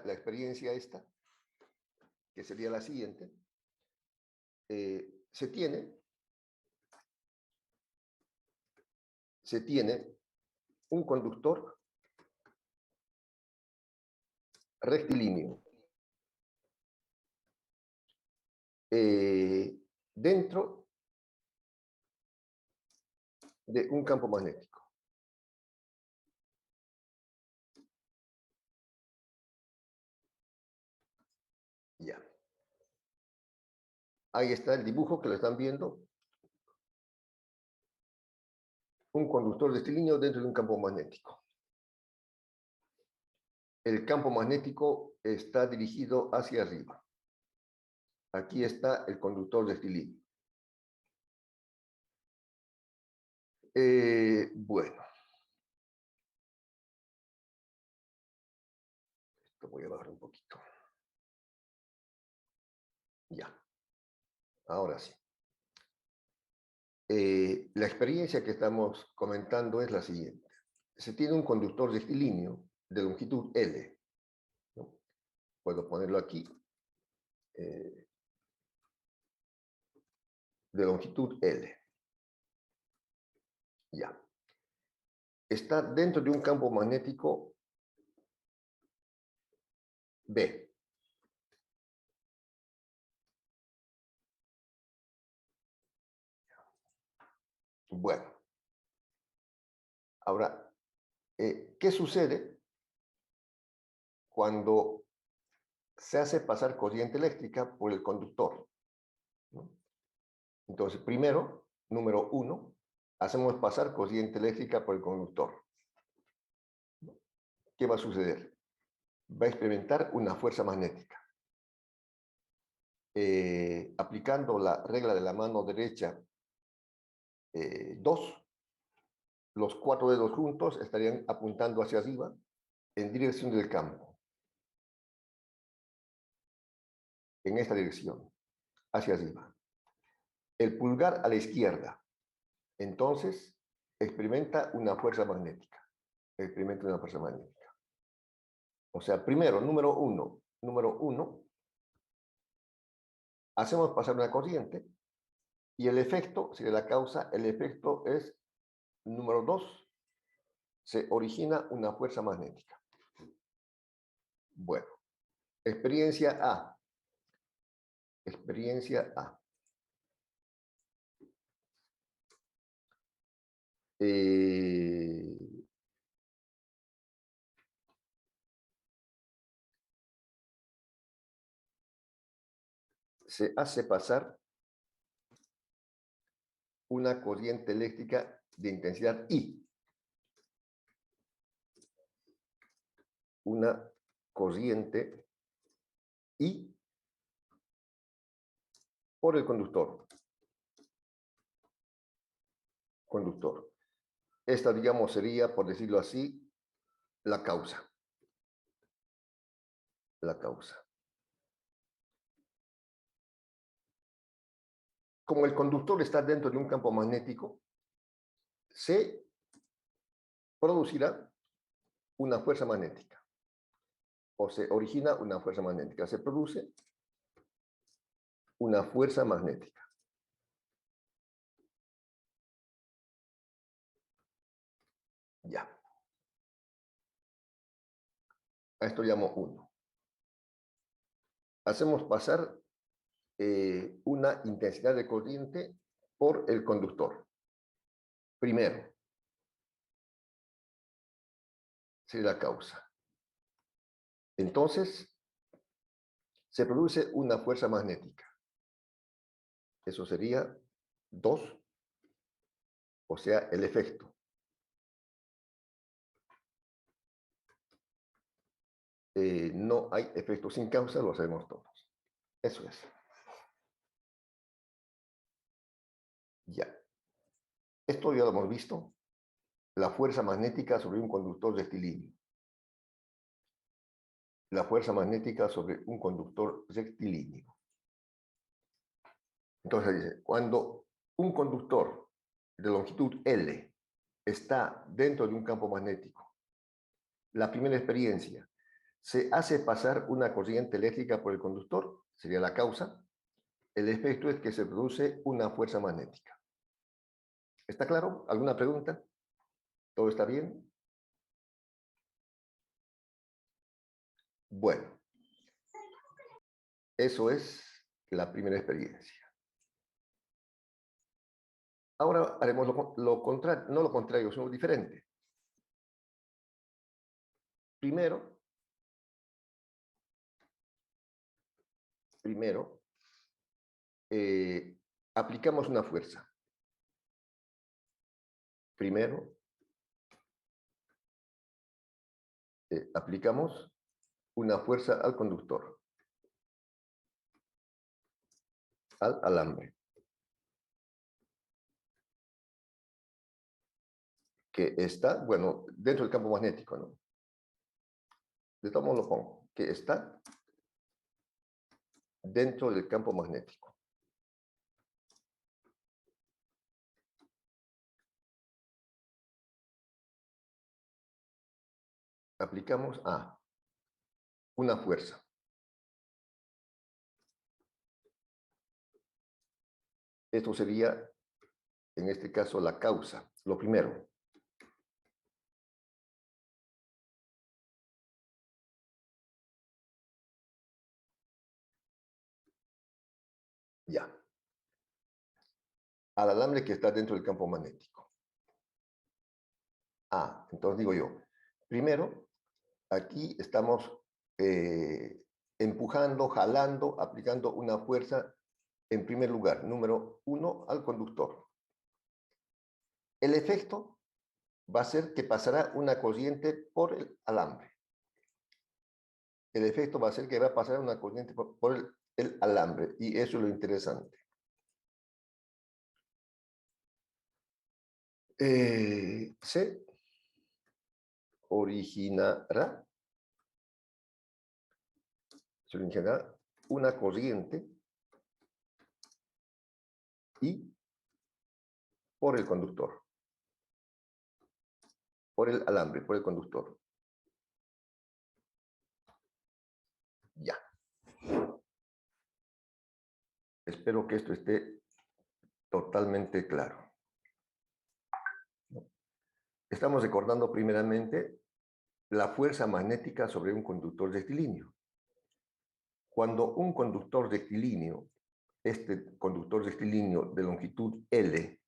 la experiencia esta, que sería la siguiente. Se tiene un conductor rectilíneo dentro de un campo magnético. Ya. Ahí está el dibujo que lo están viendo. Un conductor rectilíneo dentro de un campo magnético. El campo magnético está dirigido hacia arriba. Aquí está el conductor rectilíneo. Bueno. Esto voy a bajar un poquito. Ya. Ahora sí. La experiencia que estamos comentando es la siguiente. Se tiene un conductor rectilíneo de longitud L, ¿no? Puedo ponerlo aquí. De longitud L. Ya. Está dentro de un campo magnético B. Bueno. Ahora, ¿qué sucede cuando se hace pasar corriente eléctrica por el conductor? ¿No? Entonces, primero, número 1, hacemos pasar corriente eléctrica por el conductor. ¿Qué va a suceder? Va a experimentar una fuerza magnética. Aplicando la regla de la mano derecha 2, los 4 dedos juntos estarían apuntando hacia arriba en dirección del campo. En esta dirección, hacia arriba. El pulgar a la izquierda. Entonces, experimenta una fuerza magnética. Experimenta una fuerza magnética. O sea, primero, número 1, hacemos pasar una corriente y el efecto, si de la causa, el efecto es, número 2, se origina una fuerza magnética. Bueno, experiencia A. Experiencia A. Se hace pasar una corriente eléctrica de intensidad I. Una corriente I por el conductor. Esta, digamos, sería, por decirlo así, la causa. La causa. Como el conductor está dentro de un campo magnético, se producirá una fuerza magnética. O se origina una fuerza magnética. Se produce una fuerza magnética. Ya. A esto llamo 1. Hacemos pasar una intensidad de corriente por el conductor. Primero, sería la causa. Entonces, se produce una fuerza magnética. Eso sería 2, o sea, el efecto. No hay efecto sin causa, lo sabemos todos. Eso es. Ya. Esto ya lo hemos visto. La fuerza magnética sobre un conductor rectilíneo. La fuerza magnética sobre un conductor rectilíneo. Entonces dice, cuando un conductor de longitud L está dentro de un campo magnético, la primera experiencia, Se hace pasar una corriente eléctrica por el conductor, sería la causa. El efecto es que se produce una fuerza magnética. ¿Está claro? ¿Alguna pregunta? ¿Todo está bien? Bueno, eso es la primera experiencia. Ahora haremos lo contrario, no lo contrario, sino diferente. Primero, aplicamos una fuerza. Primero, aplicamos una fuerza al conductor, al alambre, que está, bueno, dentro del campo magnético, ¿no? De todos modos lo pongo, que está dentro del campo magnético. Aplicamos a una fuerza. Esto sería, en este caso, la causa. Lo primero. Ya. Al alambre que está dentro del campo magnético. Entonces digo yo, primero, aquí estamos empujando, jalando, aplicando una fuerza, en primer lugar, número 1, al conductor. El efecto va a ser que pasará una corriente por el alambre. El efecto va a ser que va a pasar una corriente por el alambre, y eso es lo interesante. Se originará una corriente y por el conductor, por el alambre, por el conductor. Ya. Espero que esto esté totalmente claro. Estamos recordando primeramente la fuerza magnética sobre un conductor rectilíneo. Cuando un conductor rectilíneo, este conductor rectilíneo de longitud L,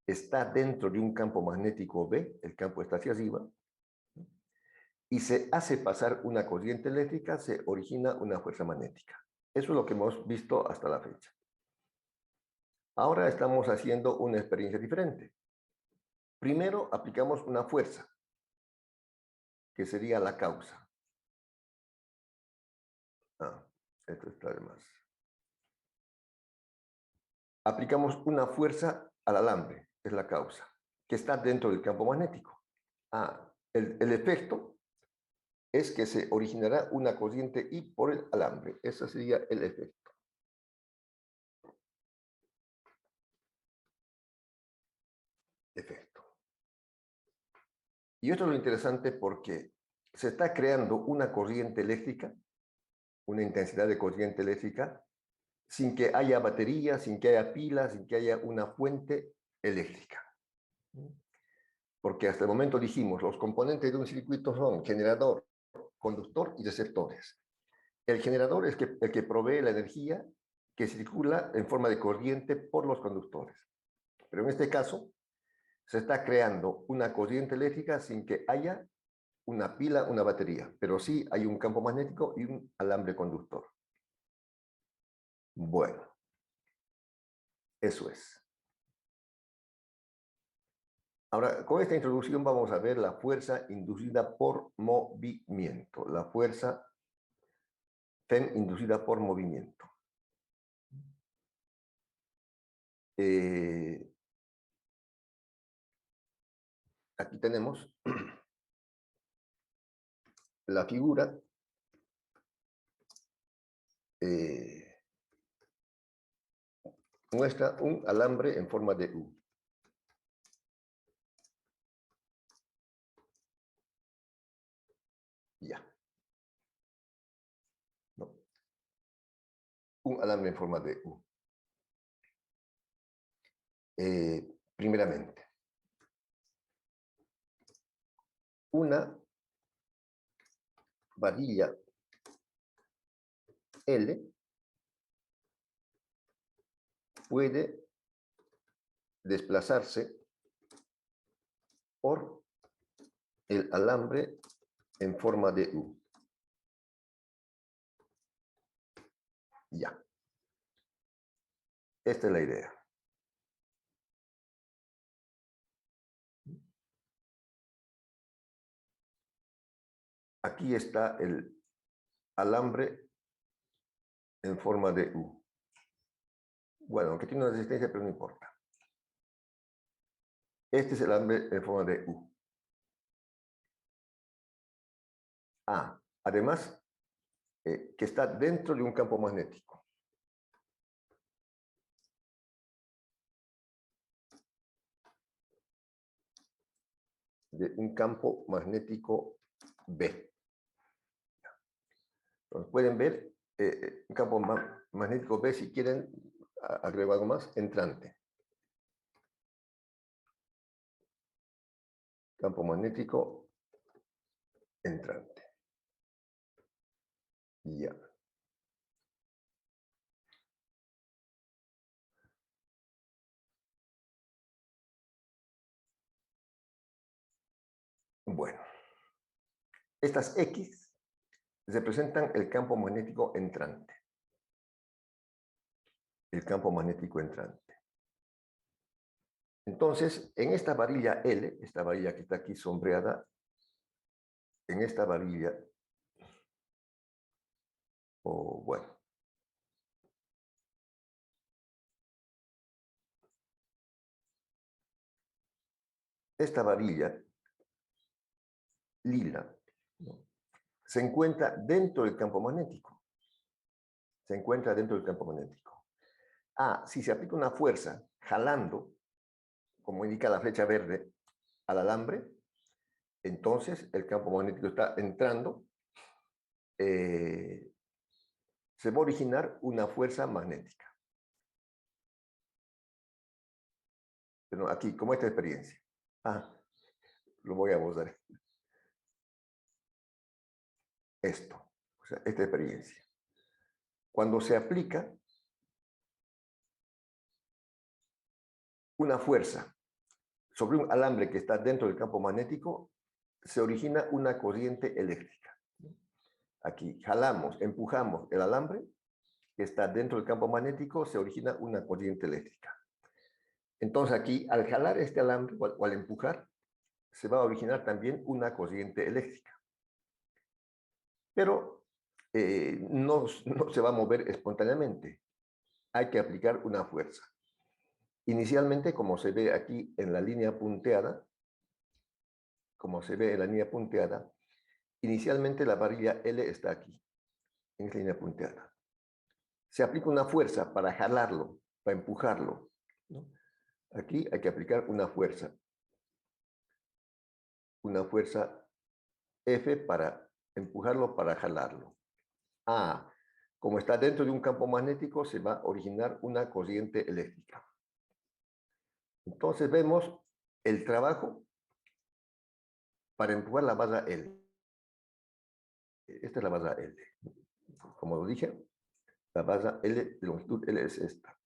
está dentro de un campo magnético B, el campo está hacia arriba, y se hace pasar una corriente eléctrica, se origina una fuerza magnética. Eso es lo que hemos visto hasta la fecha. Ahora estamos haciendo una experiencia diferente. Primero aplicamos una fuerza, que sería la causa. Esto está de más. Aplicamos una fuerza al alambre, es la causa, que está dentro del campo magnético. El efecto es que se originará una corriente I por el alambre. Ese sería el efecto. Y esto es lo interesante porque se está creando una corriente eléctrica, una intensidad de corriente eléctrica, sin que haya batería, sin que haya pilas, sin que haya una fuente eléctrica. Porque hasta el momento dijimos, los componentes de un circuito son generador, conductor y receptores. El generador es el que provee la energía que circula en forma de corriente por los conductores. Pero en este caso, se está creando una corriente eléctrica sin que haya una pila, una batería, pero sí hay un campo magnético y un alambre conductor. Bueno, eso es. Ahora, con esta introducción vamos a ver la fuerza inducida por movimiento, la fuerza F inducida por movimiento. Aquí tenemos la figura muestra un alambre en forma de U. Ya. un alambre en forma de U. Primeramente, una varilla L puede desplazarse por el alambre en forma de U. Ya. Esta es la idea. Aquí está el alambre en forma de U. Bueno, aunque tiene una resistencia, pero no importa. Este es el alambre en forma de U. Además, que está dentro de un campo magnético. De un campo magnético B. Entonces, pueden ver un campo magnético B, si quieren agregar algo más, entrante. Campo magnético entrante. Ya. Bueno, estas X representan el campo magnético entrante. El campo magnético entrante. Entonces, en esta varilla L, esta varilla que está aquí sombreada, en esta varilla, bueno, esta varilla lila, ¿no?, se encuentra dentro del campo magnético. Se encuentra dentro del campo magnético. Si se aplica una fuerza jalando, como indica la flecha verde, al alambre, entonces el campo magnético está entrando, se va a originar una fuerza magnética. Pero aquí, como esta experiencia. Lo voy a mostrar. Esto, o sea, esta experiencia. Cuando se aplica una fuerza sobre un alambre que está dentro del campo magnético, se origina una corriente eléctrica. Aquí jalamos, empujamos el alambre que está dentro del campo magnético, se origina una corriente eléctrica. Entonces aquí, al jalar este alambre o al empujar, se va a originar también una corriente eléctrica. Pero no se va a mover espontáneamente. Hay que aplicar una fuerza. Inicialmente, como se ve aquí en la línea punteada, inicialmente la varilla L está aquí, en esta línea punteada. Se aplica una fuerza para jalarlo, para empujarlo, ¿no? Aquí hay que aplicar una fuerza F para empujarlo, para jalarlo. Como está dentro de un campo magnético, se va a originar una corriente eléctrica. Entonces vemos el trabajo para empujar la barra L. Esta es la barra L. Como lo dije, la barra L de longitud L es esta.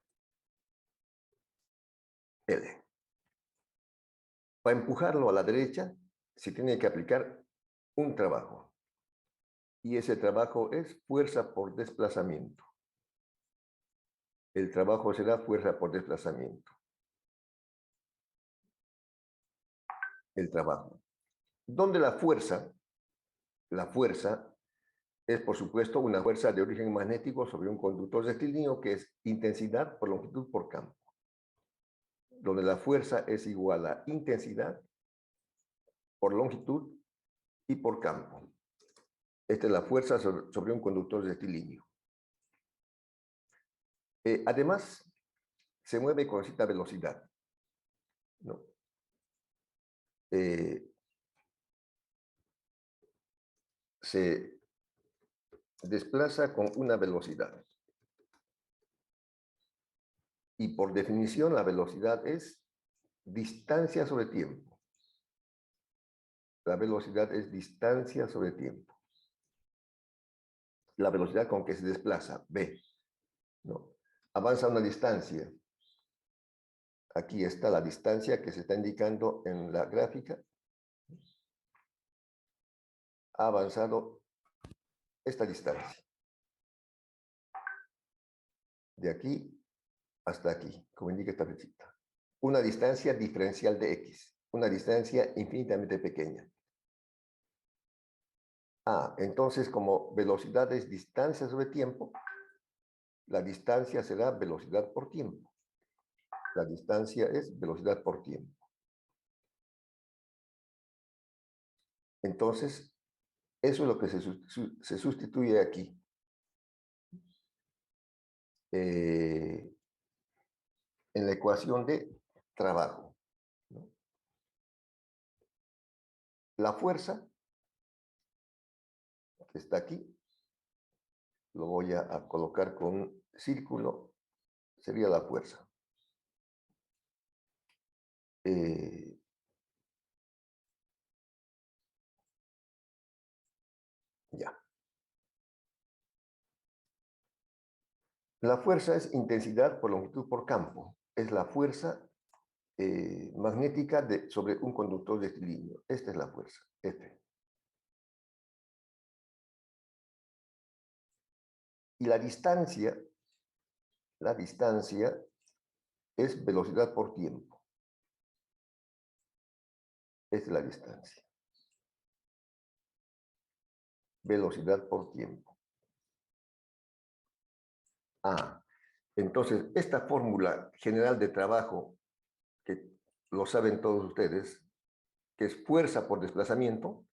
L. Para empujarlo a la derecha, se tiene que aplicar un trabajo. Y ese trabajo es fuerza por desplazamiento. El trabajo será fuerza por desplazamiento. El trabajo. Donde la fuerza es, por supuesto, una fuerza de origen magnético sobre un conductor rectilíneo, que es intensidad por longitud por campo. Donde la fuerza es igual a intensidad por longitud y por campo. Esta es la fuerza sobre un conductor rectilíneo. Además, se mueve con cierta velocidad, ¿no? Se desplaza con una velocidad. Y por definición, la velocidad es distancia sobre tiempo. La velocidad es distancia sobre tiempo. La velocidad con que se desplaza, v, ¿no? Avanza una distancia. Aquí está la distancia que se está indicando en la gráfica. Ha avanzado esta distancia. De aquí hasta aquí, como indica esta flechita. Una distancia diferencial de x. Una distancia infinitamente pequeña. Entonces, como velocidad es distancia sobre tiempo, la distancia será velocidad por tiempo. La distancia es velocidad por tiempo. Entonces, eso es lo que se sustituye aquí. En la ecuación de trabajo, ¿no? La fuerza, que está aquí, lo voy a colocar con un círculo, sería la fuerza. Ya. La fuerza es intensidad por longitud por campo. Es la fuerza magnética sobre un conductor rectilíneo. Esta es la fuerza, F. Y la distancia es velocidad por tiempo. Esta es la distancia. Velocidad por tiempo. Entonces, esta fórmula general de trabajo, que lo saben todos ustedes, que es fuerza por desplazamiento,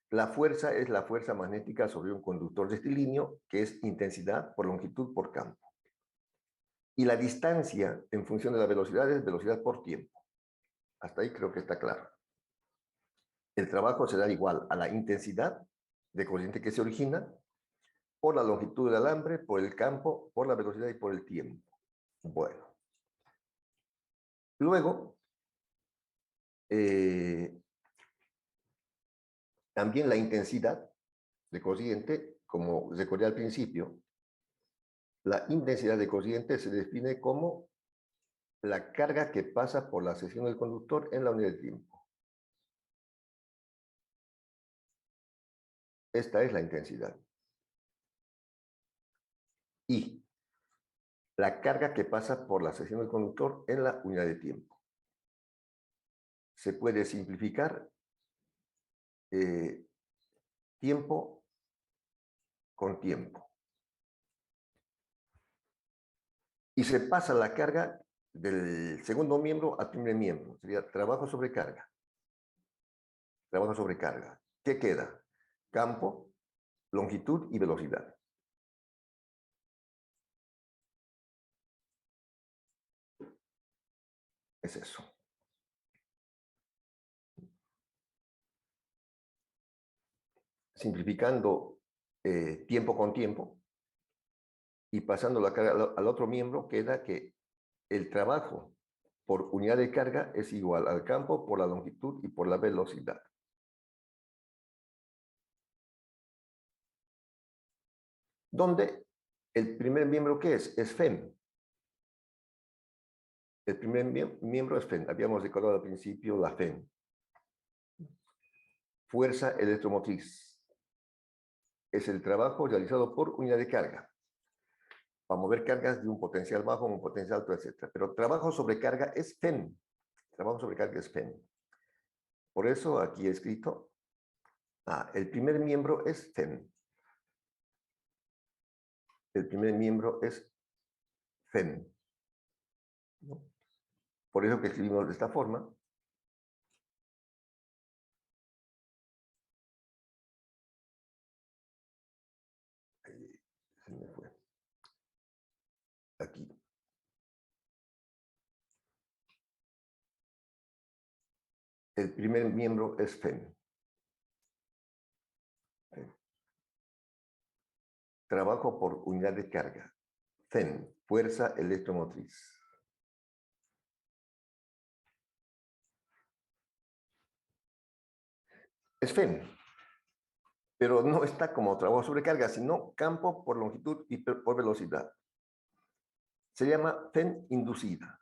la fuerza es la fuerza magnética sobre un conductor rectilíneo, que es intensidad por longitud por campo. Y la distancia en función de la velocidad es velocidad por tiempo. Hasta ahí creo que está claro. El trabajo será igual a la intensidad de corriente que se origina por la longitud del alambre, por el campo, por la velocidad y por el tiempo. Bueno. Luego, también la intensidad de corriente, como recordé al principio, la intensidad de corriente se define como la carga que pasa por la sección del conductor en la unidad de tiempo. Esta es la intensidad. Y la carga que pasa por la sección del conductor en la unidad de tiempo. Se puede simplificar tiempo con tiempo. Y se pasa la carga del segundo miembro al primer miembro. Sería trabajo sobre carga. Trabajo sobre carga. ¿Qué queda? Campo, longitud y velocidad. Es eso. Simplificando tiempo con tiempo y pasando la carga al otro miembro, queda que el trabajo por unidad de carga es igual al campo por la longitud y por la velocidad. Donde el primer miembro, ¿qué es? Es FEM. El primer miembro es FEM. Habíamos recordado al principio la FEM. Fuerza electromotriz. Es el trabajo realizado por unidad de carga. Para mover cargas de un potencial bajo a un potencial alto, etc. Pero trabajo sobre carga es FEM. Trabajo sobre carga es FEM. Por eso aquí he escrito, el primer miembro es FEM. El primer miembro es FEM, ¿no? Por eso que escribimos de esta forma. Ahí se me fue. Aquí. El primer miembro es FEM. Trabajo por unidad de carga. FEM, fuerza electromotriz. Es FEN, pero no está como trabajo sobre carga, sino campo por longitud y por velocidad. Se llama FEN inducida.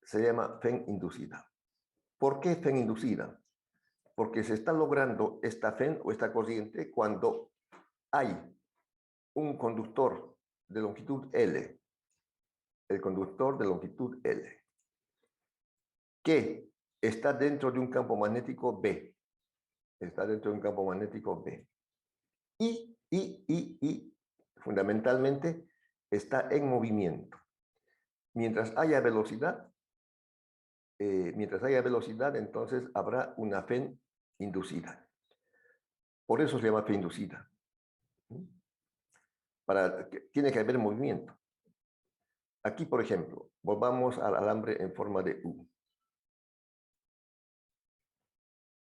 Se llama FEN inducida. ¿Por qué FEN inducida? Porque se está logrando esta FEN o esta corriente cuando hay un conductor de longitud L, el conductor de longitud L, que está dentro de un campo magnético B, está dentro de un campo magnético B, y fundamentalmente está en movimiento. Mientras haya velocidad, entonces habrá una FEN inducida. Por eso se llama FEN inducida. Tiene que haber movimiento. Aquí, por ejemplo, volvamos al alambre en forma de U.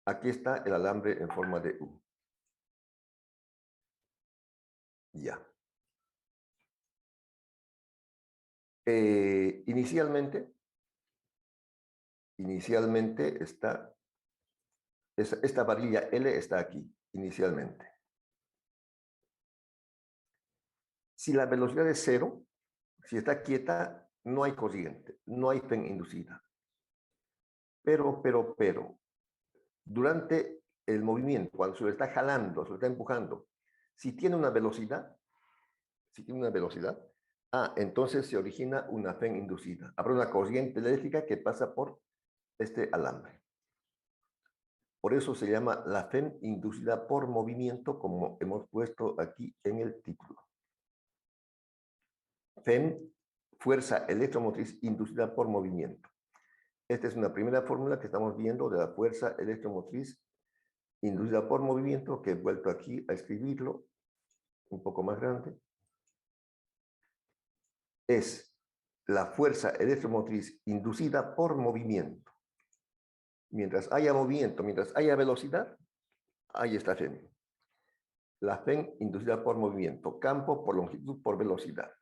Aquí está el alambre en forma de U. Ya. Inicialmente está, esta varilla L está aquí, inicialmente. Si la velocidad es cero, si está quieta, no hay corriente, no hay FEN inducida. Pero, durante el movimiento, cuando se lo está jalando, se lo está empujando, si tiene una velocidad, entonces se origina una FEN inducida. Habrá una corriente eléctrica que pasa por este alambre. Por eso se llama la FEN inducida por movimiento, como hemos puesto aquí en el título. FEN, fuerza electromotriz inducida por movimiento. Esta es una primera fórmula que estamos viendo de la fuerza electromotriz inducida por movimiento, que he vuelto aquí a escribirlo un poco más grande. Es la fuerza electromotriz inducida por movimiento. Mientras haya movimiento, mientras haya velocidad, ahí está FEN. La FEN inducida por movimiento, campo por longitud por velocidad.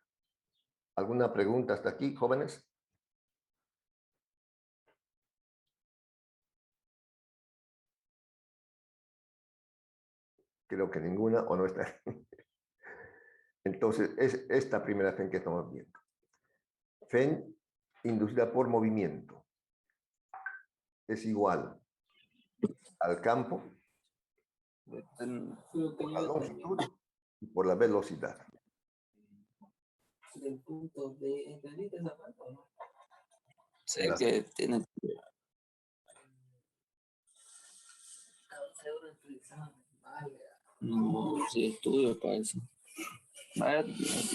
¿Alguna pregunta hasta aquí, jóvenes? Creo que ninguna o no está. Entonces, es esta primera FEN que estamos viendo. FEN inducida por movimiento es igual al campo por la longitud y por la velocidad. Del punto de ¿entendiste esa parte o no? Sé que tiene. No, sí estudio para eso. Vaya,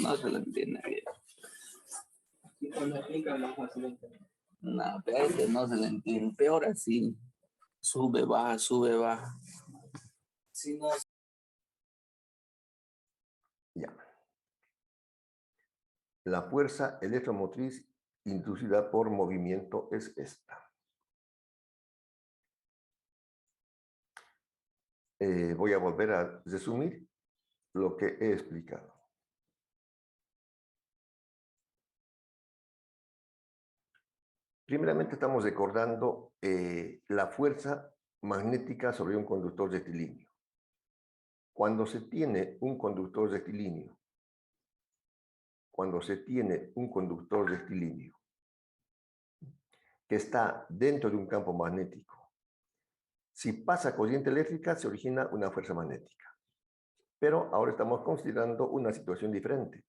no se lo entiende bien. Si cuando explica más fácil entender. No, pero que no se le entiende. Peor así. Sube, baja, sube, baja. Si no, Ya. La fuerza electromotriz inducida por movimiento es esta. Voy a volver a resumir lo que he explicado. Primeramente estamos recordando la fuerza magnética sobre un conductor rectilíneo. Cuando se tiene un conductor rectilíneo, que está dentro de un campo magnético, si pasa corriente eléctrica se origina una fuerza magnética. Pero ahora estamos considerando una situación diferente.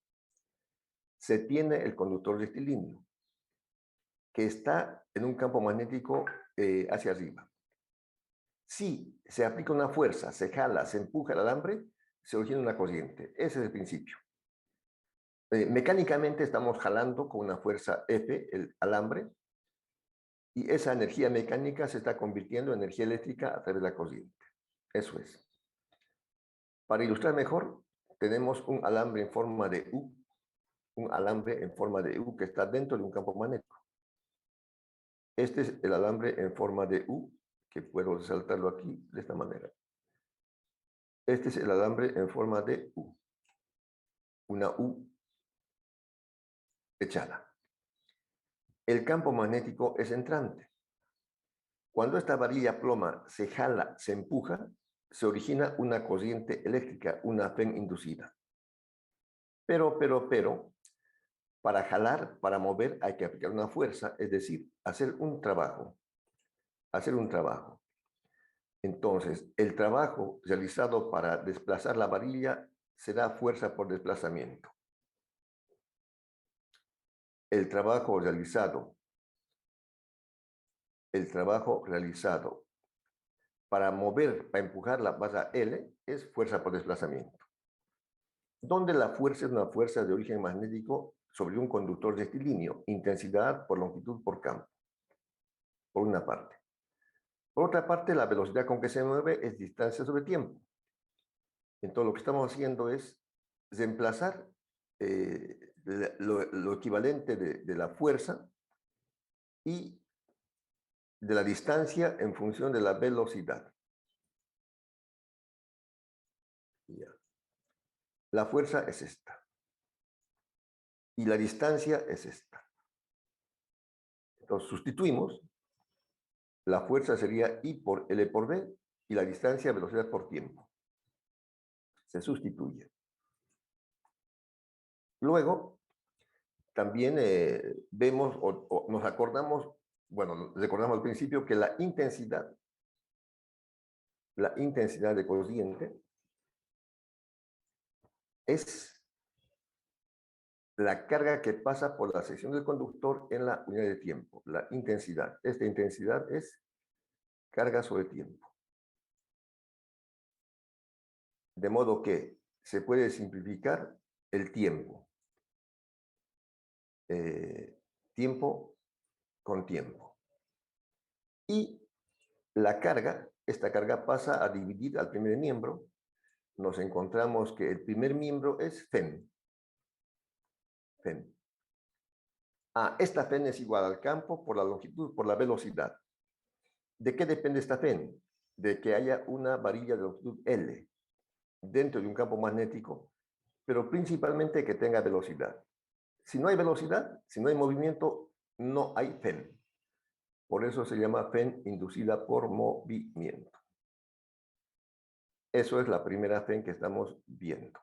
Se tiene el conductor rectilíneo, que está en un campo magnético hacia arriba. Si se aplica una fuerza, se jala, se empuja el alambre, se origina una corriente. Ese es el principio. Mecánicamente estamos jalando con una fuerza F el alambre y esa energía mecánica se está convirtiendo en energía eléctrica a través de la corriente. Eso es. Para ilustrar mejor, tenemos un alambre en forma de U, que está dentro de un campo magnético. Este es el alambre en forma de U, que puedo resaltarlo aquí de esta manera. Este es el alambre en forma de U, una U echada. El campo magnético es entrante. Cuando esta varilla ploma se jala, se empuja, se origina una corriente eléctrica, una FEN inducida. Pero, para jalar, para mover, hay que aplicar una fuerza, es decir, hacer un trabajo. Hacer un trabajo. Entonces, el trabajo realizado para desplazar la varilla será fuerza por desplazamiento. El trabajo realizado para mover, para empujar la barra L es fuerza por desplazamiento. Donde la fuerza es una fuerza de origen magnético sobre un conductor rectilíneo, intensidad por longitud por campo, por una parte. Por otra parte, la velocidad con que se mueve es distancia sobre tiempo. Entonces, lo que estamos haciendo es reemplazar lo equivalente de la fuerza y de la distancia en función de la velocidad. Ya. La fuerza es esta. Y la distancia es esta. Entonces, sustituimos. La fuerza sería I por L por B y la distancia, velocidad por tiempo. Se sustituye. Luego, también vemos o nos acordamos, bueno, recordamos al principio que la intensidad de corriente es la carga que pasa por la sección del conductor en la unidad de tiempo, la intensidad. Esta intensidad es carga sobre tiempo. De modo que se puede simplificar el tiempo. Tiempo con tiempo. Y la carga, esta carga pasa a dividir al primer miembro. Nos encontramos que el primer miembro es FEN. Esta FEN es igual al campo por la longitud, por la velocidad. ¿De qué depende esta FEN? De que haya una varilla de longitud L dentro de un campo magnético, pero principalmente que tenga velocidad. Si no hay velocidad, si no hay movimiento, no hay FEN. Por eso se llama FEN inducida por movimiento. Eso es la primera FEN que estamos viendo.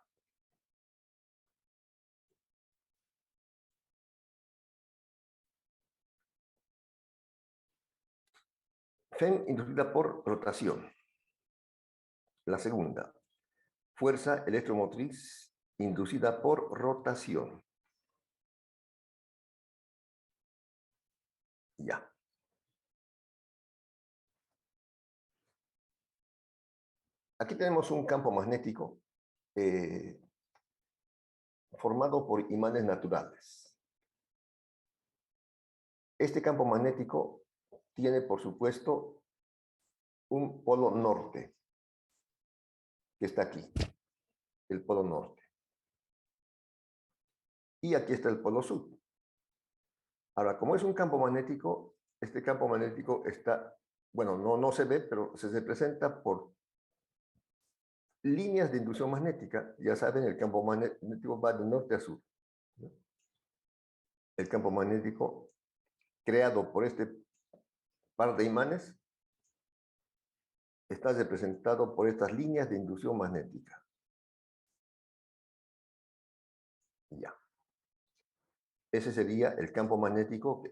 FEN inducida por rotación. La segunda, fuerza electromotriz inducida por rotación. Ya. Aquí tenemos un campo magnético formado por imanes naturales. Este campo magnético tiene, por supuesto, un polo norte, que está aquí, el polo norte. Y aquí está el polo sur. Ahora, como es un campo magnético, este campo magnético está, bueno, no se ve, pero se representa por líneas de inducción magnética. Ya saben, el campo magnético va de norte a sur. El campo magnético creado por este par de imanes está representado por estas líneas de inducción magnética. Ya. Ese sería el campo magnético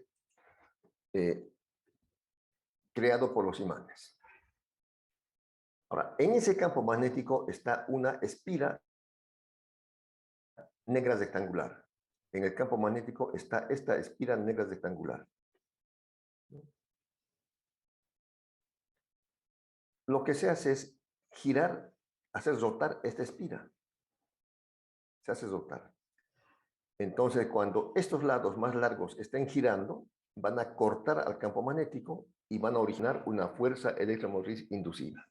creado por los imanes. Ahora, en ese campo magnético está una espira negra rectangular. En el campo magnético está esta espira negra rectangular. Lo que se hace es girar, hacer rotar esta espira. Se hace rotar. Entonces, cuando estos lados más largos estén girando, van a cortar al campo magnético y van a originar una fuerza electromotriz inducida.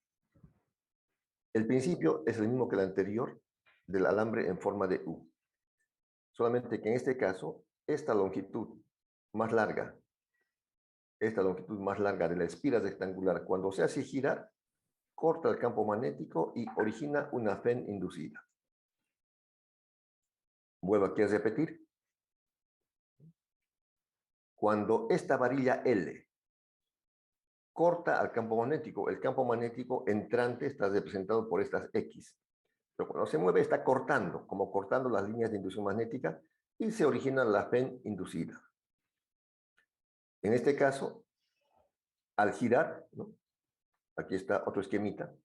El principio es el mismo que el anterior del alambre en forma de U. Solamente que en este caso, esta longitud más larga de la espira rectangular, cuando se hace girar, corta el campo magnético y origina una FEN inducida. Vuelvo aquí a repetir. Cuando esta varilla L corta al campo magnético. El campo magnético entrante está representado por estas X. Pero cuando se mueve está cortando, como cortando las líneas de inducción magnética y se origina la FEN inducida. En este caso, al girar, ¿no? Aquí está otro esquemita,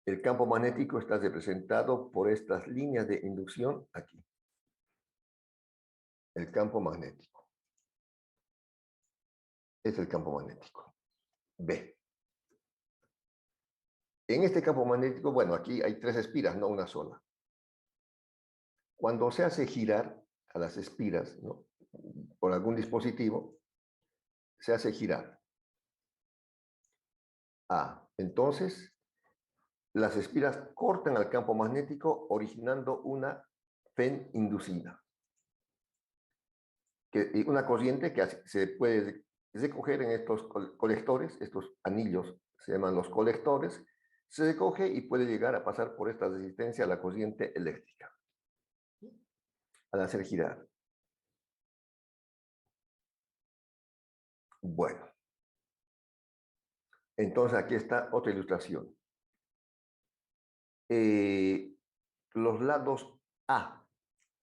el campo magnético está representado por estas líneas de inducción aquí. El campo magnético. Es el campo magnético. B. En este campo magnético, bueno, aquí hay 3 espiras, no una sola. Cuando se hace girar a las espiras, ¿no? Por algún dispositivo, se hace girar. Entonces, las espiras cortan al campo magnético originando una FEN inducida. Una corriente que se puede recoger en estos colectores, estos anillos se llaman los colectores, se recoge y puede llegar a pasar por esta resistencia a la corriente eléctrica al hacer girar. Bueno, entonces aquí está otra ilustración. Los lados A.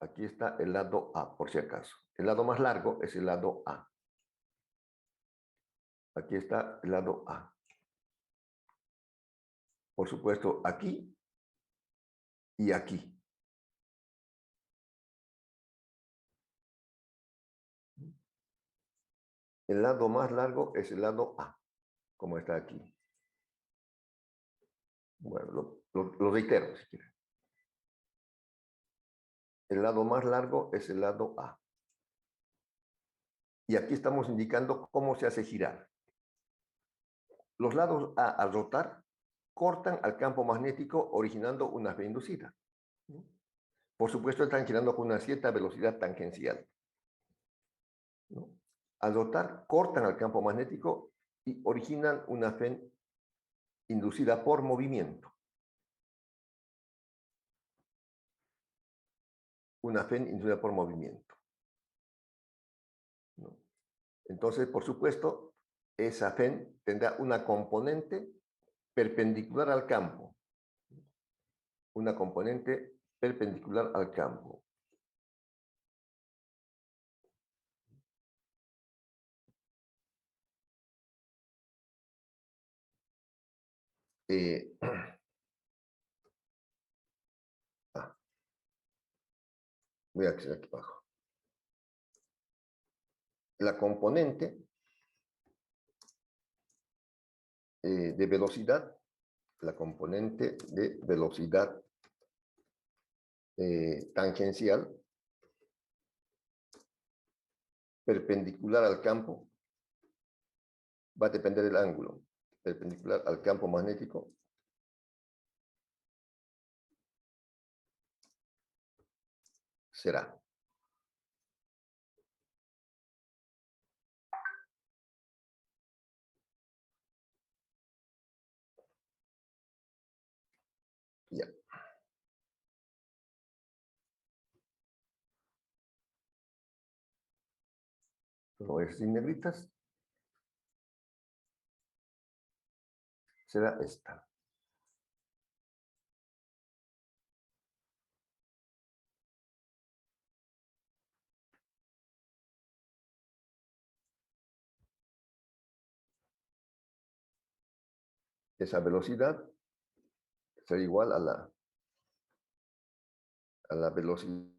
Aquí está el lado A, por si acaso. El lado más largo es el lado A. Aquí está el lado A. Por supuesto, aquí y aquí. El lado más largo es el lado A, como está aquí. Bueno, lo reitero si quieren. El lado más largo es el lado A. Y aquí estamos indicando cómo se hace girar. Los lados A al rotar cortan al campo magnético originando una FEN inducida. Por supuesto, están girando con una cierta velocidad tangencial. ¿No? Al rotar, cortan al campo magnético y originan una FEN inducida por movimiento. Una FEN inducida por movimiento. ¿No? Entonces, por supuesto, esa FEN tendrá una componente perpendicular al campo. Una componente perpendicular al campo. Voy a hacer aquí abajo. La componente de velocidad, la componente de velocidad tangencial perpendicular al campo va a depender del ángulo perpendicular al campo magnético será ya. Lo voy a decir negritas. Será esta. Esa velocidad será igual a la velocidad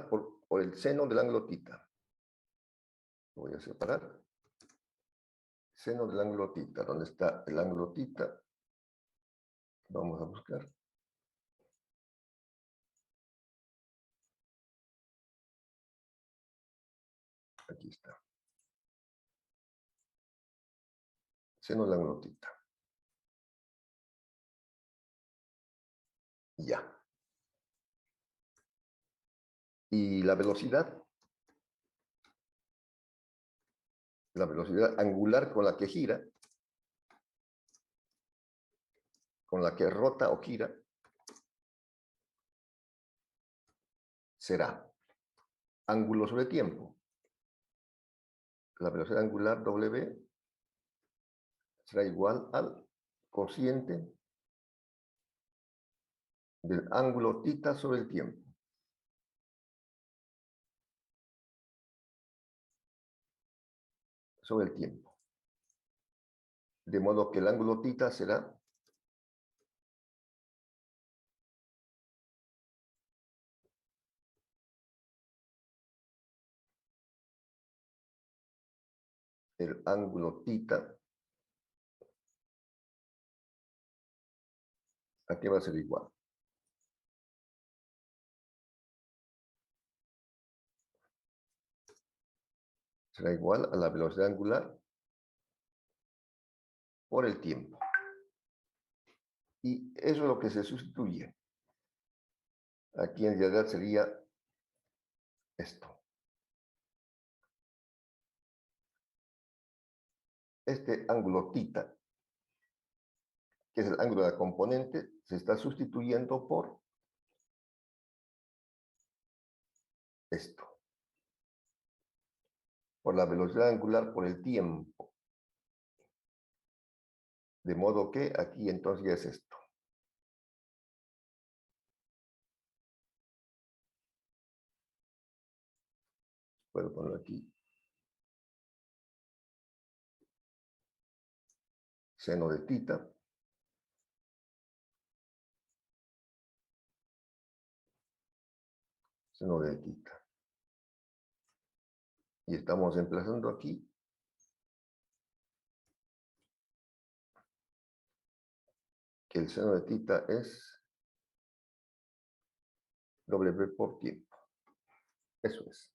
por el seno del ángulo θ. Lo voy a separar. Seno del ángulo θ. ¿Dónde está el ángulo θ? Vamos a buscar. Aquí está. Seno del ángulo θ. Ya. Y la velocidad angular con la que gira, con la que rota o gira, será ángulo sobre tiempo. La velocidad angular W será igual al cociente del ángulo θ sobre el tiempo. Sobre el tiempo. De modo que el ángulo θ será el ángulo θ, ¿a qué va a ser igual? Será igual a la velocidad angular por el tiempo. Y eso es lo que se sustituye. Aquí en realidad sería esto. Este ángulo θ, que es el ángulo de la componente, se está sustituyendo por esto. Por la velocidad angular por el tiempo. De modo que aquí entonces ya es esto. Puedo ponerlo aquí. Seno de θ. Seno de θ. Y estamos emplazando aquí que el seno de θ es W por tiempo. Eso es.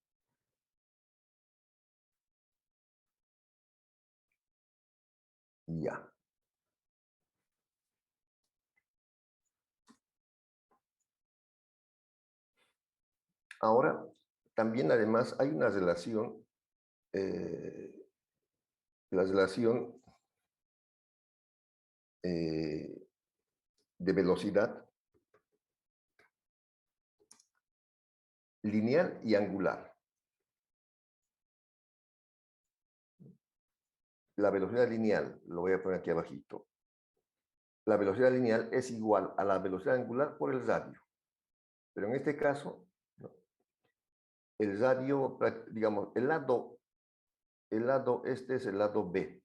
Ya. Ahora, también además hay una relación, la relación de velocidad lineal y angular. La velocidad lineal, lo voy a poner aquí abajito. La velocidad lineal es igual a la velocidad angular por el radio. Pero en este caso, ¿no? El radio, digamos, el lado este es el lado B.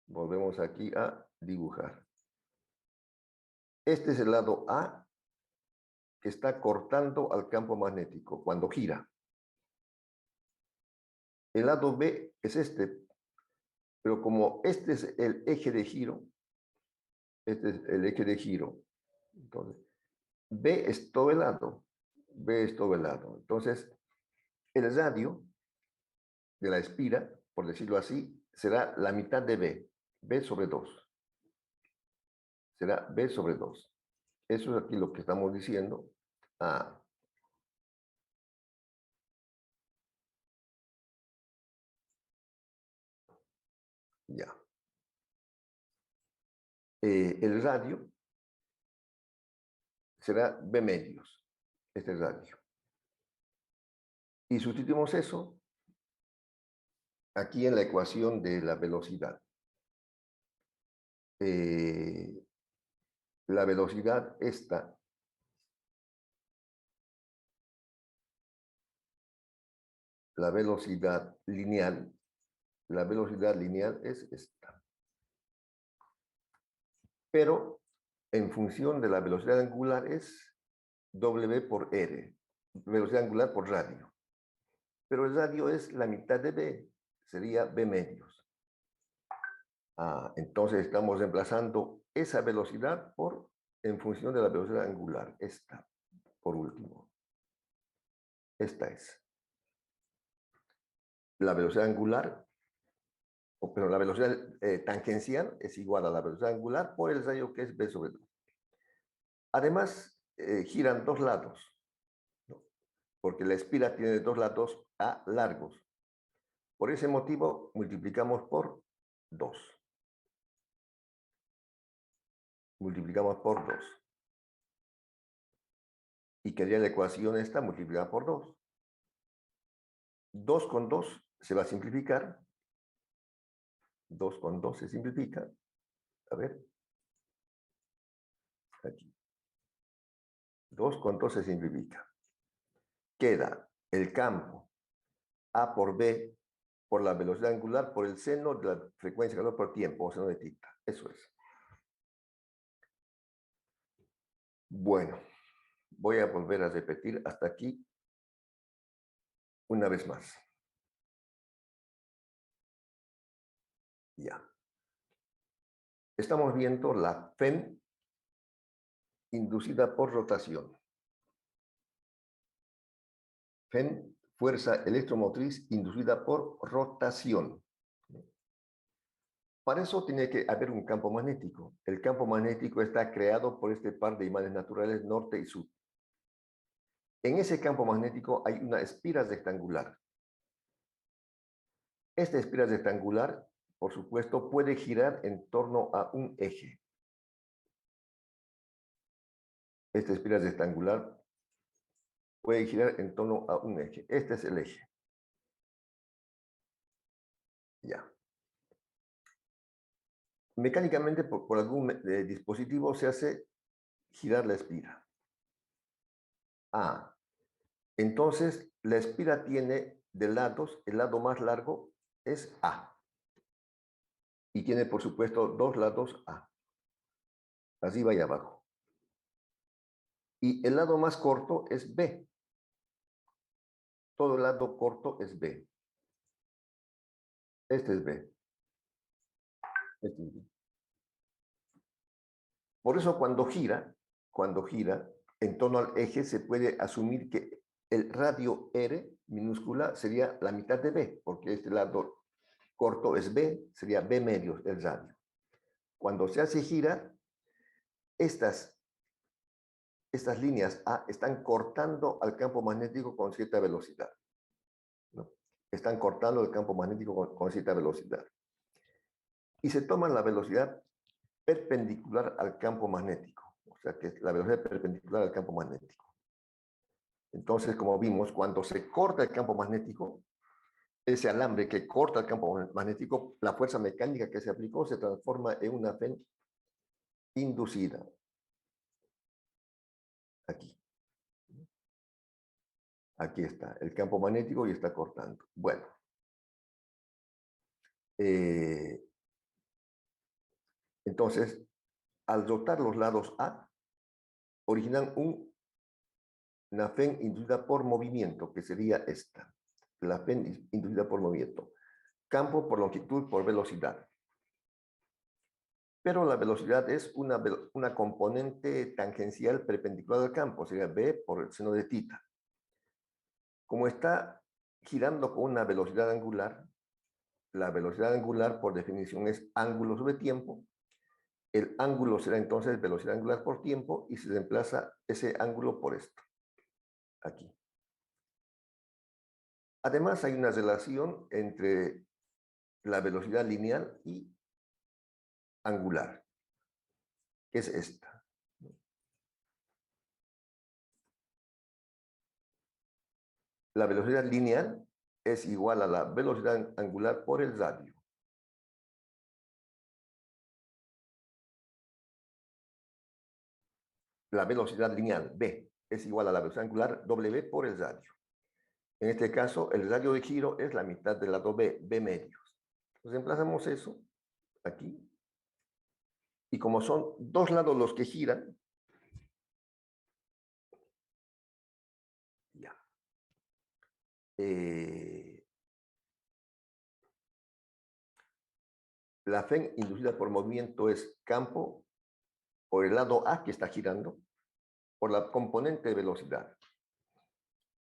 Volvemos aquí a dibujar. Este es el lado A que está cortando al campo magnético cuando gira. El lado B es este, pero como este es el eje de giro, este es el eje de giro, entonces B es todo el lado, B es todo el lado. Entonces, el radio de la espira, por decirlo así, será la mitad de B, B sobre 2. Será B sobre 2. Eso es aquí lo que estamos diciendo. Ah, ya. El radio será B medios, este radio. Y sustituimos eso aquí en la ecuación de la velocidad. La velocidad esta la velocidad lineal es esta. Pero en función de la velocidad angular es W por R, velocidad angular por radio. Pero el radio es la mitad de B, sería B medios. Entonces estamos reemplazando esa velocidad en función de la velocidad angular, esta, por último. Esta es. La velocidad angular, pero la velocidad tangencial es igual a la velocidad angular por el radio que es B sobre 2. Además, giran dos lados, ¿no? Porque la espira tiene dos lados A largos. Por ese motivo, multiplicamos por 2. Multiplicamos por 2. Y quedaría la ecuación esta multiplicada por 2. 2 con 2 se va a simplificar. 2 con 2 se simplifica. A ver. Aquí. 2 con 2 se simplifica. Queda el campo A por B por la velocidad angular por el seno de la frecuencia de calor por tiempo, o seno de tita. Eso es. Bueno, voy a volver a repetir hasta aquí una vez más. Ya. Estamos viendo la FEN inducida por rotación. FEN, fuerza electromotriz inducida por rotación. Para eso tiene que haber un campo magnético. El campo magnético está creado por este par de imanes naturales norte y sur. En ese campo magnético hay una espira rectangular. Esta espira rectangular, por supuesto, puede girar en torno a un eje. Esta espira rectangular puede girar en torno a un eje. Este es el eje. Ya. Mecánicamente, por algún dispositivo se hace girar la espira. Ah, entonces la espira tiene de lados, el lado más largo es A. Y tiene, por supuesto, dos lados A, arriba y abajo. Y el lado más corto es B. Todo el lado corto es B. Este es B. Este es B. Por eso cuando gira en torno al eje, se puede asumir que el radio R minúscula sería la mitad de B, porque este lado corto es B, sería B medios el radio. Cuando se hace gira, estas líneas A están cortando al campo magnético con cierta velocidad, ¿no? Están cortando el campo magnético con cierta velocidad. Y se toma la velocidad perpendicular al campo magnético, o sea que es la velocidad perpendicular al campo magnético. Entonces, como vimos, cuando se corta el campo magnético, ese alambre que corta el campo magnético, la fuerza mecánica que se aplicó se transforma en una FEN inducida. Aquí. Aquí está, el campo magnético y está cortando. Bueno. Entonces, al rotar los lados A, originan una FEN inducida por movimiento, que sería esta. La FEN inducida por movimiento. Campo por longitud por velocidad. Pero la velocidad es una componente tangencial perpendicular al campo, sería B por el seno de tita. Como está girando con una velocidad angular, la velocidad angular por definición es ángulo sobre tiempo. El ángulo será entonces velocidad angular por tiempo y se reemplaza ese ángulo por esto, aquí. Además hay una relación entre la velocidad lineal y angular, que es esta. La velocidad lineal es igual a la velocidad angular por el radio. La velocidad lineal, B, es igual a la velocidad angular W por el radio. En este caso, el radio de giro es la mitad del lado B, B medios. Entonces, reemplazamos eso aquí. Y como son dos lados los que giran, ya. La FEN inducida por movimiento es campo por el lado A que está girando, por la componente de velocidad,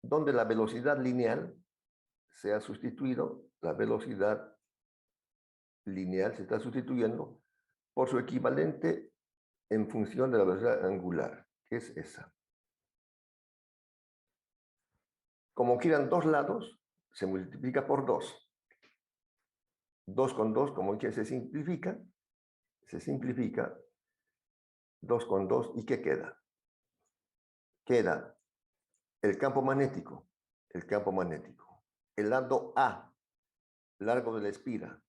donde la velocidad lineal se ha sustituido, la velocidad lineal se está sustituyendo por su equivalente en función de la velocidad angular, que es esa. Como giran dos lados, se multiplica por 2. 2 con 2, como que se simplifica 2 con 2, ¿y qué queda? Queda el campo magnético, el lado A, largo de la espira,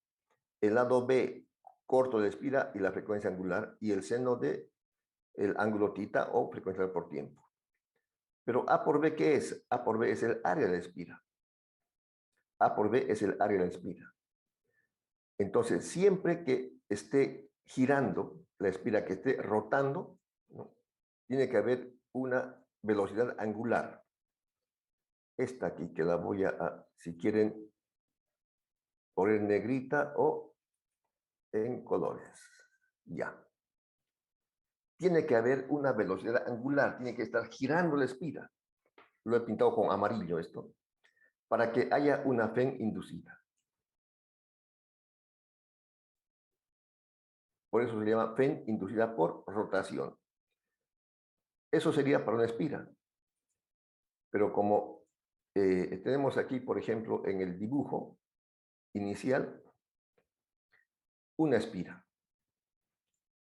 el lado B corto de la espira y la frecuencia angular, y el seno de el ángulo θ o frecuencia por tiempo. Pero A por B, ¿qué es? A por B es el área de la espira. A por B es el área de la espira. Entonces, siempre que esté girando la espira, que esté rotando, ¿no?, tiene que haber una velocidad angular. Esta aquí, que la voy si quieren, poner en negrita o en colores. Ya. Tiene que haber una velocidad angular, tiene que estar girando la espira. Lo he pintado con amarillo esto, para que haya una FEN inducida. Por eso se llama FEN inducida por rotación. Eso sería para una espira. Pero como tenemos aquí, por ejemplo, en el dibujo inicial, una espira.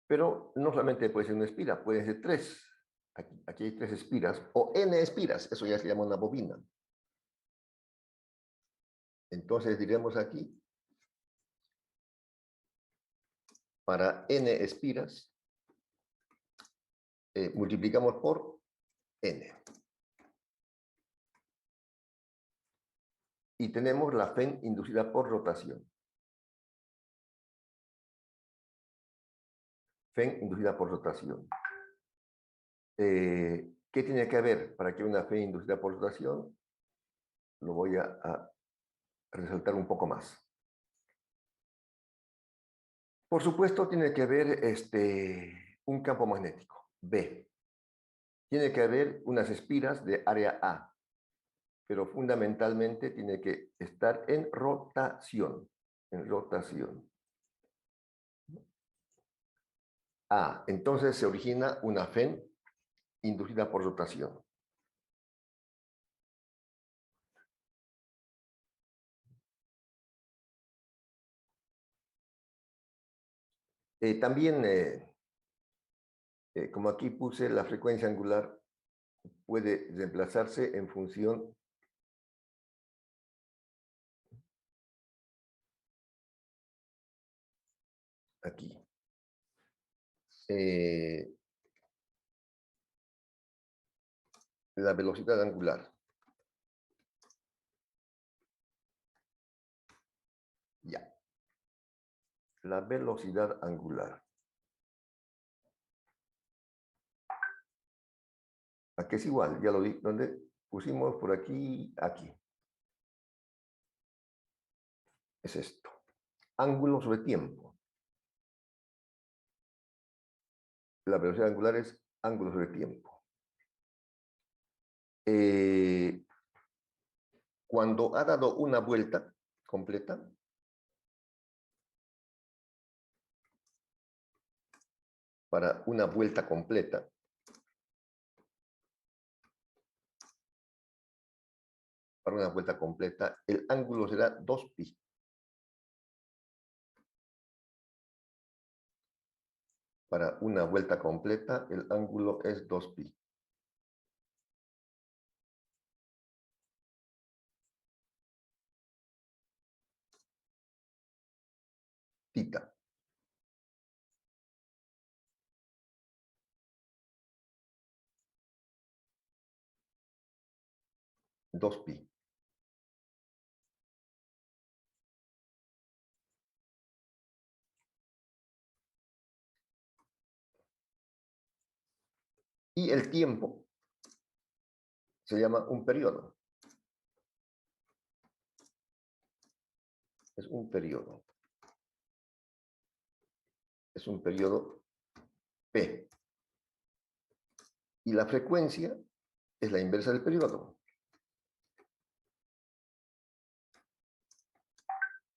Pero no solamente puede ser una espira, pueden ser tres. Aquí hay tres espiras, o n espiras, eso ya se llama una bobina. Entonces diremos aquí, para n espiras, multiplicamos por n. Y tenemos la FEN inducida por rotación. FEN inducida por rotación. ¿Qué tiene que haber para que una FEN inducida por rotación? Lo voy a resaltar un poco más. Por supuesto, tiene que haber un campo magnético, B. Tiene que haber unas espiras de área A, pero fundamentalmente tiene que estar en rotación. En rotación. Entonces se origina una FEN inducida por rotación. También, como aquí puse, la frecuencia angular puede reemplazarse en función aquí. La velocidad angular. Ya. La velocidad angular. Aquí es igual, ya lo vi, donde pusimos por aquí, aquí. Es esto. Ángulo sobre tiempo. La velocidad angular es ángulo sobre tiempo. Cuando ha dado una vuelta completa, para una vuelta completa, el ángulo será 2pi. Para una vuelta completa, el ángulo es 2pi. Tita. 2pi. Y el tiempo se llama un periodo. Es un periodo. Es un periodo P. Y la frecuencia es la inversa del periodo.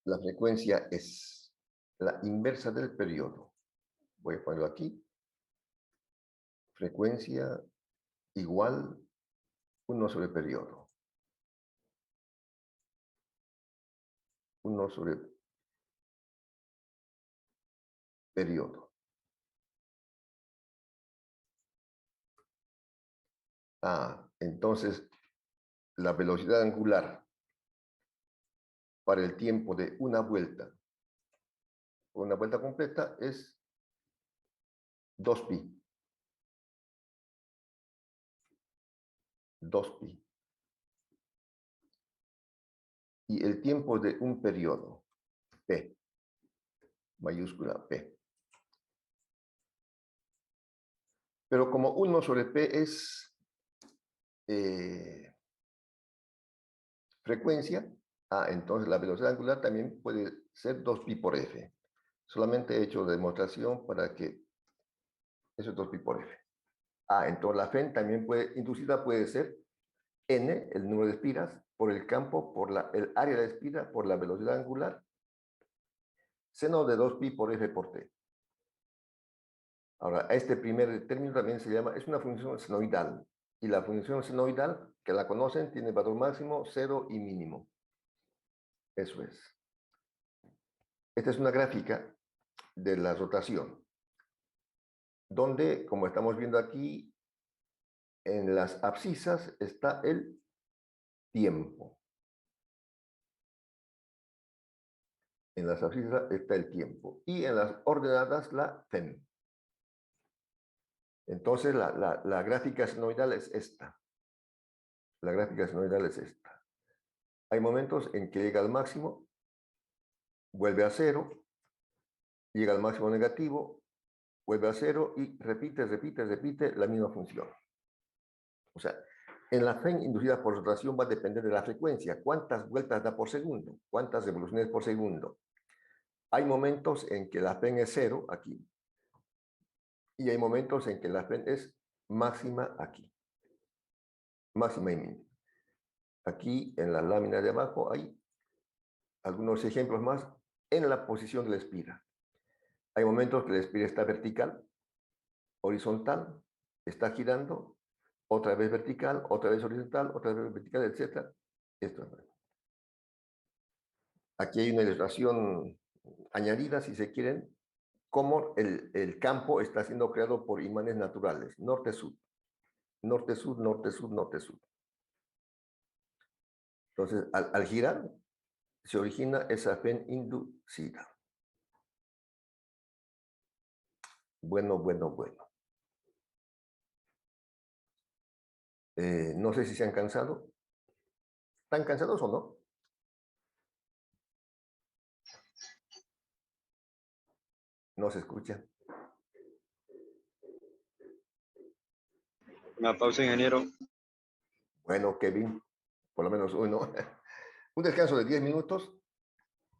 La frecuencia es la inversa del periodo. Voy a ponerlo aquí. Frecuencia igual 1 sobre periodo. 1 sobre periodo. Entonces, la velocidad angular para el tiempo de una vuelta una vuelta completa es 2pi. 2pi. Y el tiempo de un periodo, P, mayúscula P. Pero como 1 sobre P es frecuencia, entonces la velocidad angular también puede ser 2pi por f. Solamente he hecho demostración para que eso es 2pi por f. Entonces la FEN también inducida puede ser n, el número de espiras, por el campo, por el área de espira, por la velocidad angular, seno de 2pi por f por t. Ahora, este primer término también se llama, es una función senoidal. Y la función senoidal, que la conocen, tiene valor máximo, 0 y mínimo. Eso es. Esta es una gráfica de la rotación, donde, como estamos viendo aquí, en las abscisas está el tiempo. En las abscisas está el tiempo. Y en las ordenadas la FEM. Entonces, la gráfica senoidal es esta. La gráfica senoidal es esta. Hay momentos en que llega al máximo, vuelve a 0, llega al máximo negativo, vuelve a 0 y repite la misma función. O sea, en la FEM inducida por rotación va a depender de la frecuencia. ¿Cuántas vueltas da por segundo? ¿Cuántas revoluciones por segundo? Hay momentos en que la FEM es 0, aquí. Y hay momentos en que la FEM es máxima aquí. Máxima y mínima. Aquí, en la lámina de abajo, hay algunos ejemplos más en la posición de la espira. Hay momentos que la espira está vertical, horizontal, está girando, otra vez vertical, otra vez horizontal, otra vez vertical, etc. Esto es. Aquí hay una ilustración añadida, si se quieren, cómo el campo está siendo creado por imanes naturales, norte-sur, norte-sur, norte-sur, norte-sur. Entonces, al girar, se origina esa FEM inducida. Bueno. No sé si se han cansado. ¿Están cansados o no? No se escucha. Una pausa, ingeniero. Bueno, Kevin, por lo menos uno. Un descanso de 10 minutos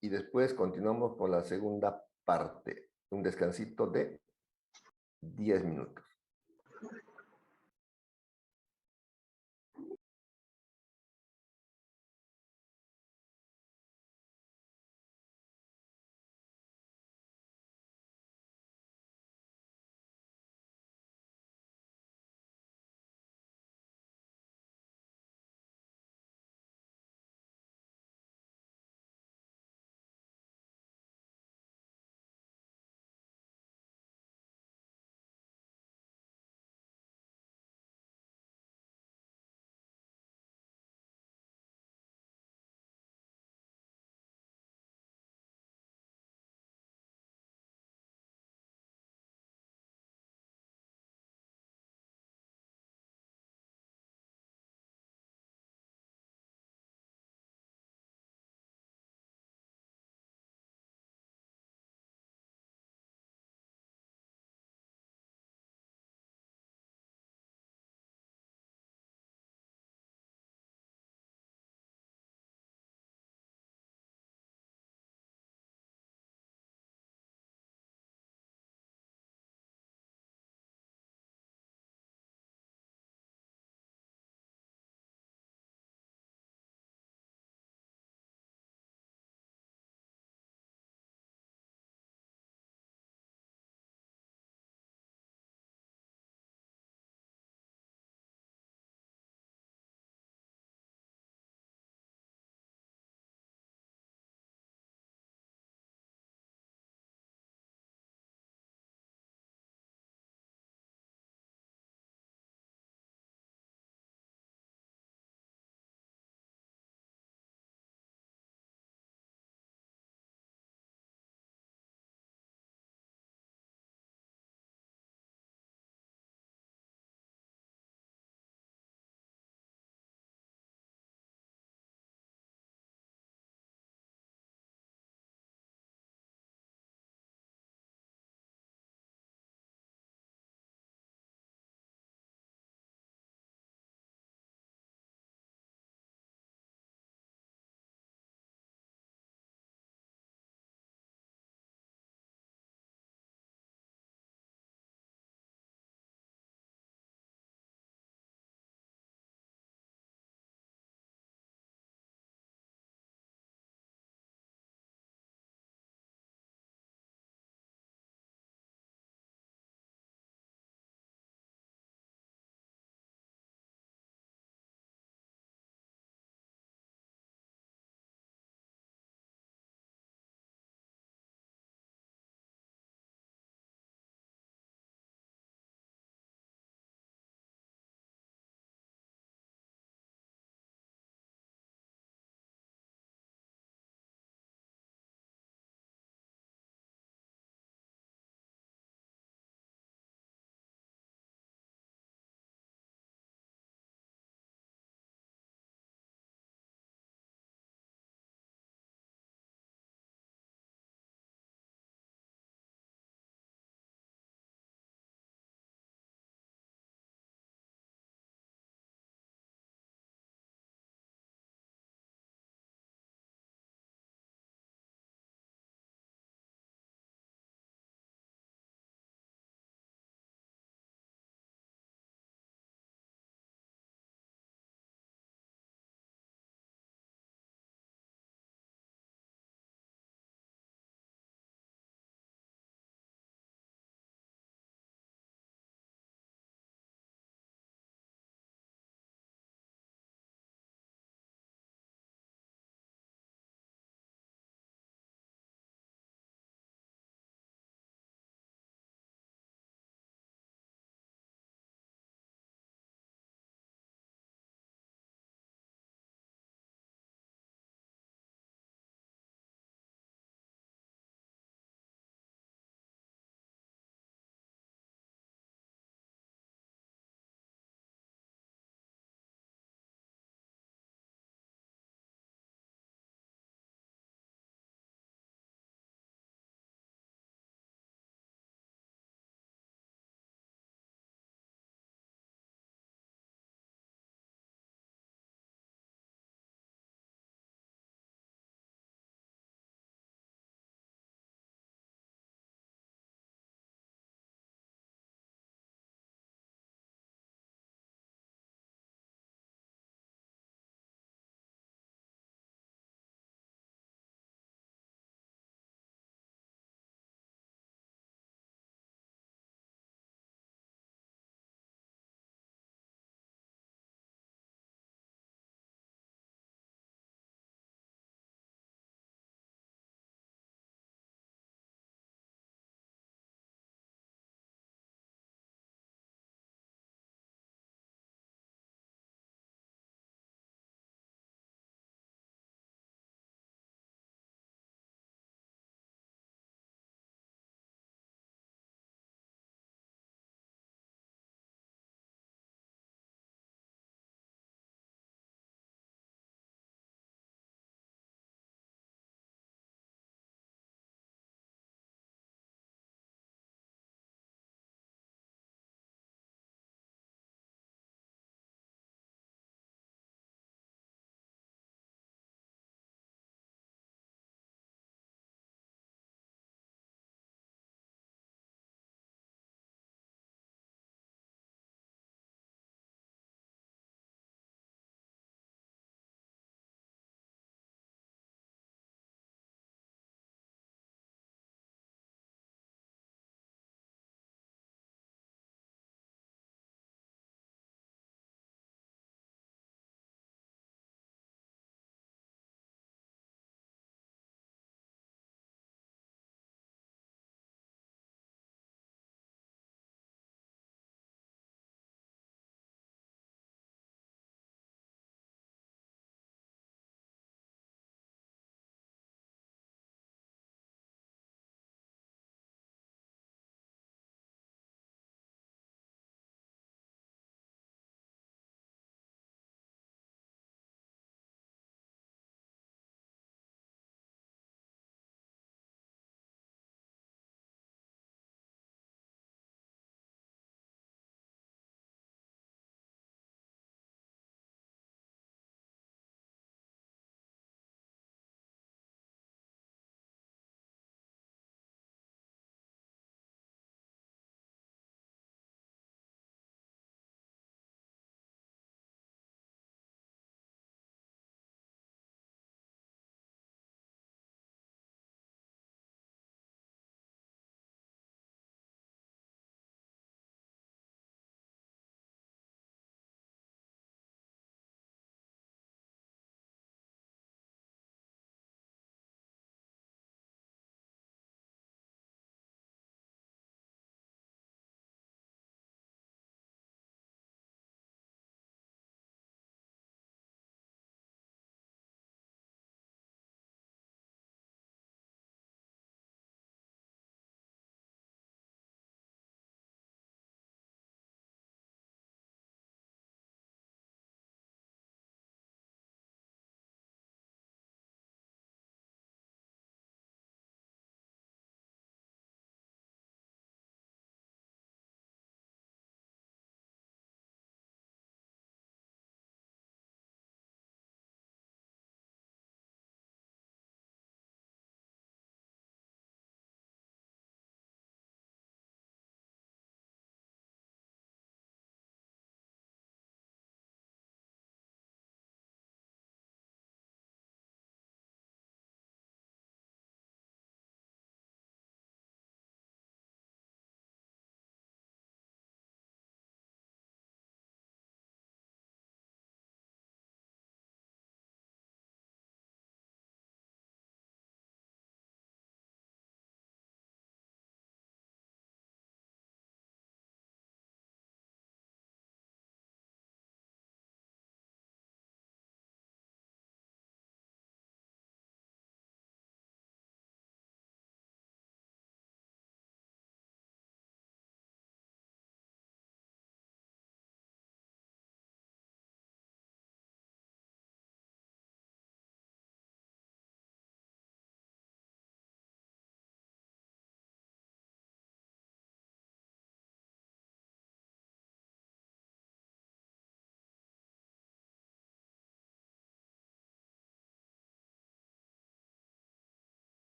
y después continuamos con la segunda parte. Un descansito de 10 minutos.